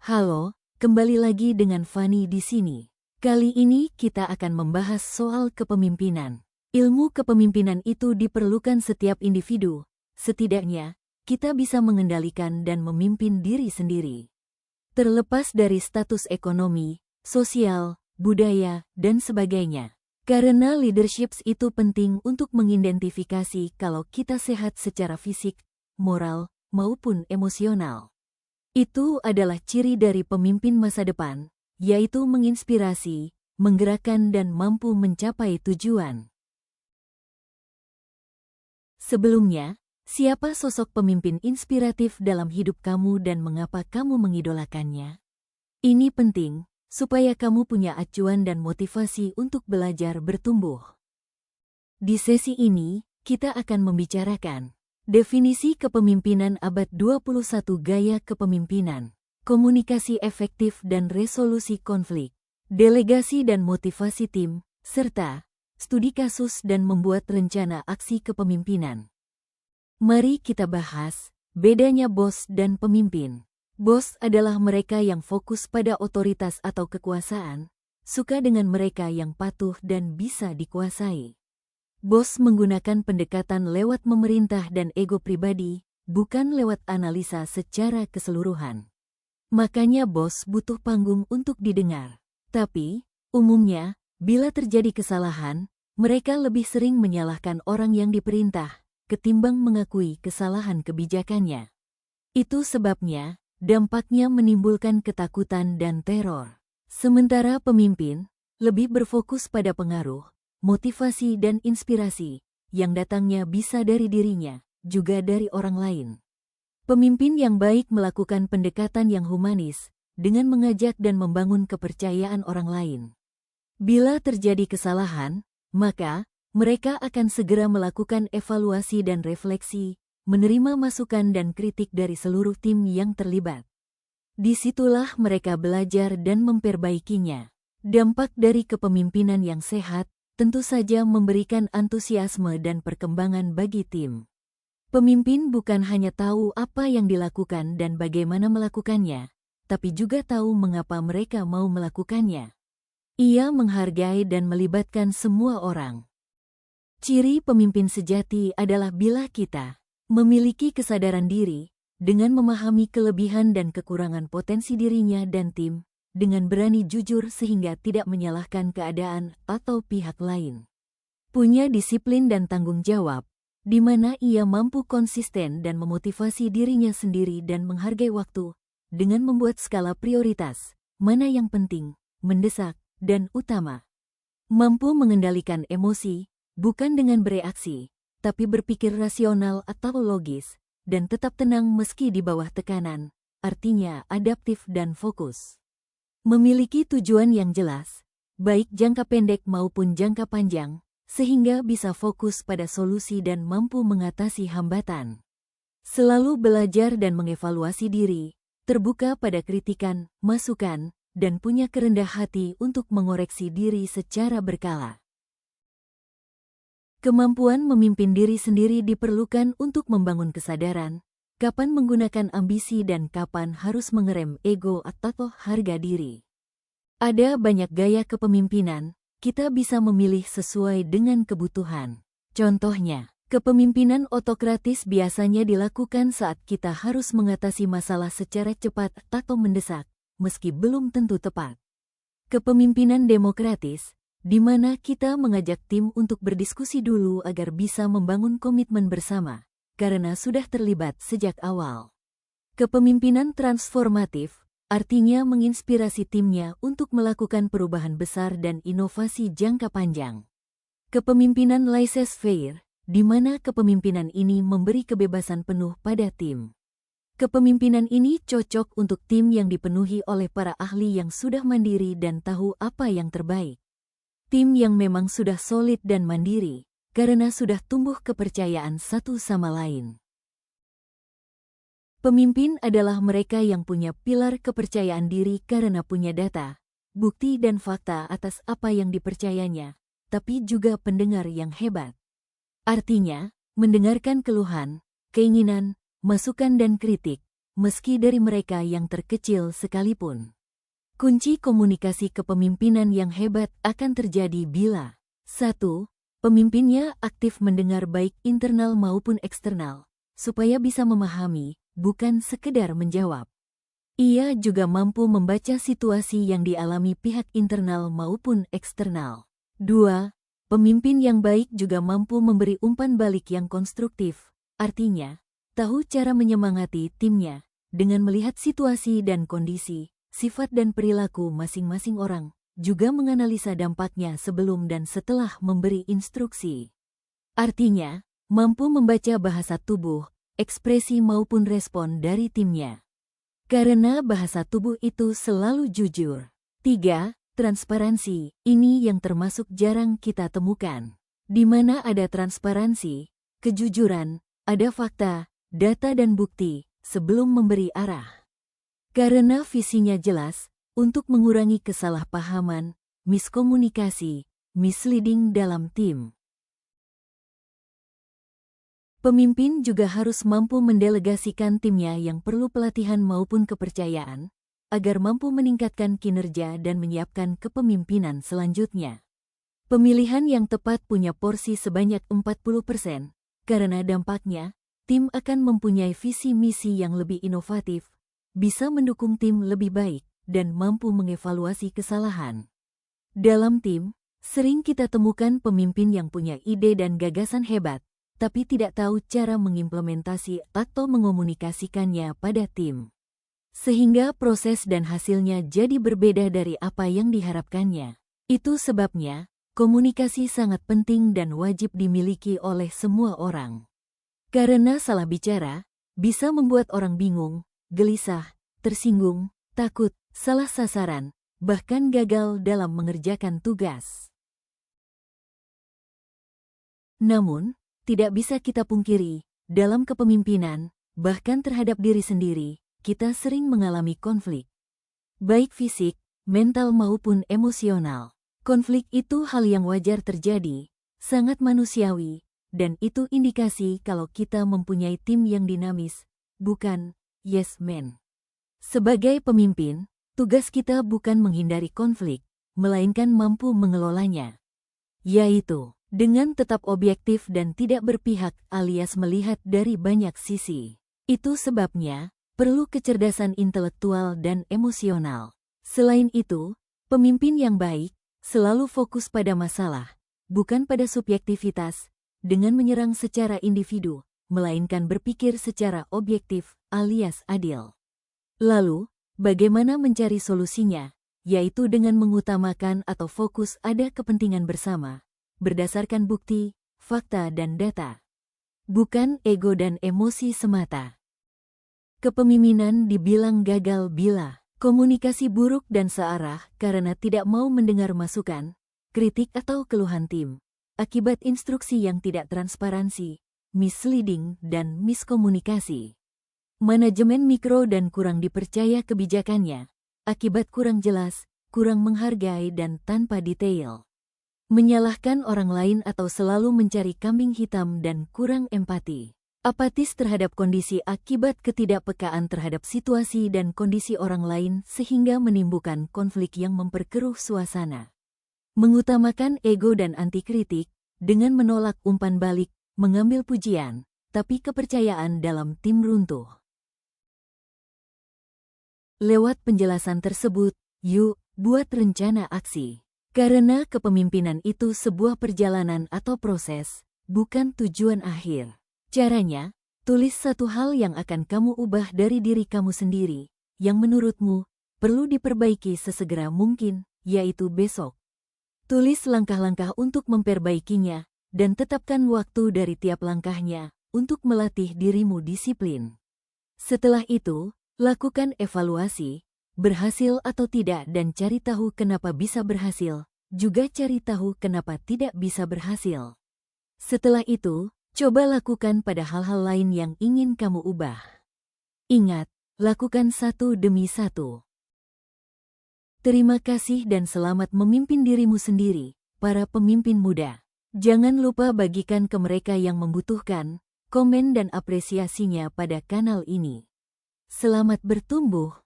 Halo, kembali lagi dengan Fani di sini. Kali ini kita akan membahas soal kepemimpinan. Ilmu kepemimpinan itu diperlukan setiap individu. Setidaknya, kita bisa mengendalikan dan memimpin diri sendiri. Terlepas dari status ekonomi, sosial, budaya, dan sebagainya. Karena leadership itu penting untuk mengidentifikasi kalau kita sehat secara fisik, moral, maupun emosional. Itu adalah ciri dari pemimpin masa depan, yaitu menginspirasi, menggerakkan dan mampu mencapai tujuan. Sebelumnya, siapa sosok pemimpin inspiratif dalam hidup kamu dan mengapa kamu mengidolakannya? Ini penting, supaya kamu punya acuan dan motivasi untuk belajar bertumbuh. Di sesi ini, kita akan membicarakan definisi kepemimpinan abad 21, gaya kepemimpinan, komunikasi efektif dan resolusi konflik, delegasi dan motivasi tim, serta studi kasus dan membuat rencana aksi kepemimpinan. Mari kita bahas bedanya bos dan pemimpin. Bos adalah mereka yang fokus pada otoritas atau kekuasaan, suka dengan mereka yang patuh dan bisa dikuasai. Bos menggunakan pendekatan lewat memerintah dan ego pribadi, bukan lewat analisa secara keseluruhan. Makanya bos butuh panggung untuk didengar. Tapi, umumnya, bila terjadi kesalahan, mereka lebih sering menyalahkan orang yang diperintah, ketimbang mengakui kesalahan kebijakannya. Itu sebabnya, dampaknya menimbulkan ketakutan dan teror. Sementara pemimpin, lebih berfokus pada pengaruh, motivasi dan inspirasi, yang datangnya bisa dari dirinya, juga dari orang lain. Pemimpin yang baik melakukan pendekatan yang humanis, dengan mengajak dan membangun kepercayaan orang lain. Bila terjadi kesalahan, maka mereka akan segera melakukan evaluasi dan refleksi, menerima masukan dan kritik dari seluruh tim yang terlibat. Disitulah mereka belajar dan memperbaikinya. Dampak dari kepemimpinan yang sehat tentu saja memberikan antusiasme dan perkembangan bagi tim. Pemimpin bukan hanya tahu apa yang dilakukan dan bagaimana melakukannya, tapi juga tahu mengapa mereka mau melakukannya. Ia menghargai dan melibatkan semua orang. Ciri pemimpin sejati adalah bila kita memiliki kesadaran diri, dengan memahami kelebihan dan kekurangan potensi dirinya dan tim, dengan berani jujur sehingga tidak menyalahkan keadaan atau pihak lain. Punya disiplin dan tanggung jawab, di mana ia mampu konsisten dan memotivasi dirinya sendiri dan menghargai waktu, dengan membuat skala prioritas, mana yang penting, mendesak, dan utama. Mampu mengendalikan emosi, bukan dengan bereaksi, tapi berpikir rasional atau logis, dan tetap tenang meski di bawah tekanan, artinya adaptif dan fokus. Memiliki tujuan yang jelas, baik jangka pendek maupun jangka panjang, sehingga bisa fokus pada solusi dan mampu mengatasi hambatan. Selalu belajar dan mengevaluasi diri, terbuka pada kritikan, masukan, dan punya kerendah hati untuk mengoreksi diri secara berkala. Kemampuan memimpin diri sendiri diperlukan untuk membangun kesadaran, kapan menggunakan ambisi dan kapan harus mengerem ego atau harga diri. Ada banyak gaya kepemimpinan, kita bisa memilih sesuai dengan kebutuhan. Contohnya, kepemimpinan otokratis biasanya dilakukan saat kita harus mengatasi masalah secara cepat atau mendesak, meski belum tentu tepat. Kepemimpinan demokratis, di mana kita mengajak tim untuk berdiskusi dulu agar bisa membangun komitmen bersama, karena sudah terlibat sejak awal. Kepemimpinan transformatif, artinya menginspirasi timnya untuk melakukan perubahan besar dan inovasi jangka panjang. Kepemimpinan laissez-faire, di mana kepemimpinan ini memberi kebebasan penuh pada tim. Kepemimpinan ini cocok untuk tim yang dipenuhi oleh para ahli yang sudah mandiri dan tahu apa yang terbaik. Tim yang memang sudah solid dan mandiri, karena sudah tumbuh kepercayaan satu sama lain. Pemimpin adalah mereka yang punya pilar kepercayaan diri karena punya data, bukti dan fakta atas apa yang dipercayanya, tapi juga pendengar yang hebat. Artinya, mendengarkan keluhan, keinginan, masukan dan kritik, meski dari mereka yang terkecil sekalipun. Kunci komunikasi kepemimpinan yang hebat akan terjadi bila 1. Pemimpinnya aktif mendengar baik internal maupun eksternal, supaya bisa memahami, bukan sekedar menjawab. Ia juga mampu membaca situasi yang dialami pihak internal maupun eksternal. 2. Pemimpin yang baik juga mampu memberi umpan balik yang konstruktif, artinya, tahu cara menyemangati timnya dengan melihat situasi dan kondisi, sifat dan perilaku masing-masing orang, juga menganalisa dampaknya sebelum dan setelah memberi instruksi. Artinya, mampu membaca bahasa tubuh, ekspresi maupun respon dari timnya. Karena bahasa tubuh itu selalu jujur. 3. Transparansi, ini yang termasuk jarang kita temukan. Di mana ada transparansi, kejujuran, ada fakta, data dan bukti, sebelum memberi arah. Karena visinya jelas, untuk mengurangi kesalahpahaman, miskomunikasi, misleading dalam tim. Pemimpin juga harus mampu mendelegasikan timnya yang perlu pelatihan maupun kepercayaan, agar mampu meningkatkan kinerja dan menyiapkan kepemimpinan selanjutnya. Pemilihan yang tepat punya porsi sebanyak 40%, karena dampaknya, tim akan mempunyai visi misi yang lebih inovatif, bisa mendukung tim lebih baik, dan mampu mengevaluasi kesalahan. Dalam tim, sering kita temukan pemimpin yang punya ide dan gagasan hebat, tapi tidak tahu cara mengimplementasi atau mengomunikasikannya pada tim. Sehingga proses dan hasilnya jadi berbeda dari apa yang diharapkannya. Itu sebabnya, komunikasi sangat penting dan wajib dimiliki oleh semua orang. Karena salah bicara, bisa membuat orang bingung, gelisah, tersinggung, takut, salah sasaran, bahkan gagal dalam mengerjakan tugas. Namun, tidak bisa kita pungkiri, dalam kepemimpinan, bahkan terhadap diri sendiri, kita sering mengalami konflik. Baik fisik, mental maupun emosional. Konflik itu hal yang wajar terjadi, sangat manusiawi, dan itu indikasi kalau kita mempunyai tim yang dinamis, bukan yes man. Sebagai pemimpin, tugas kita bukan menghindari konflik, melainkan mampu mengelolanya. Yaitu, dengan tetap objektif dan tidak berpihak alias melihat dari banyak sisi. Itu sebabnya, perlu kecerdasan intelektual dan emosional. Selain itu, pemimpin yang baik, selalu fokus pada masalah, bukan pada subjektivitas, dengan menyerang secara individu, melainkan berpikir secara objektif alias adil. Lalu, bagaimana mencari solusinya, yaitu dengan mengutamakan atau fokus ada kepentingan bersama, berdasarkan bukti, fakta dan data. Bukan ego dan emosi semata. Kepemimpinan dibilang gagal bila komunikasi buruk dan searah karena tidak mau mendengar masukan, kritik atau keluhan tim, akibat instruksi yang tidak transparansi, misleading dan miskomunikasi. Manajemen mikro dan kurang dipercaya kebijakannya, akibat kurang jelas, kurang menghargai dan tanpa detail. Menyalahkan orang lain atau selalu mencari kambing hitam dan kurang empati. Apatis terhadap kondisi akibat ketidakpekaan terhadap situasi dan kondisi orang lain sehingga menimbulkan konflik yang memperkeruh suasana. Mengutamakan ego dan anti kritik, dengan menolak umpan balik, mengambil pujian, tapi kepercayaan dalam tim runtuh. Lewat penjelasan tersebut, yuk, buat rencana aksi. Karena kepemimpinan itu sebuah perjalanan atau proses, bukan tujuan akhir. Caranya, tulis satu hal yang akan kamu ubah dari diri kamu sendiri, yang menurutmu perlu diperbaiki sesegera mungkin, yaitu besok. Tulis langkah-langkah untuk memperbaikinya, dan tetapkan waktu dari tiap langkahnya untuk melatih dirimu disiplin. Setelah itu, lakukan evaluasi, berhasil atau tidak dan cari tahu kenapa bisa berhasil, juga cari tahu kenapa tidak bisa berhasil. Setelah itu, coba lakukan pada hal-hal lain yang ingin kamu ubah. Ingat, lakukan satu demi satu. Terima kasih dan selamat memimpin dirimu sendiri, para pemimpin muda. Jangan lupa bagikan ke mereka yang membutuhkan, komen dan apresiasinya pada kanal ini. Selamat bertumbuh.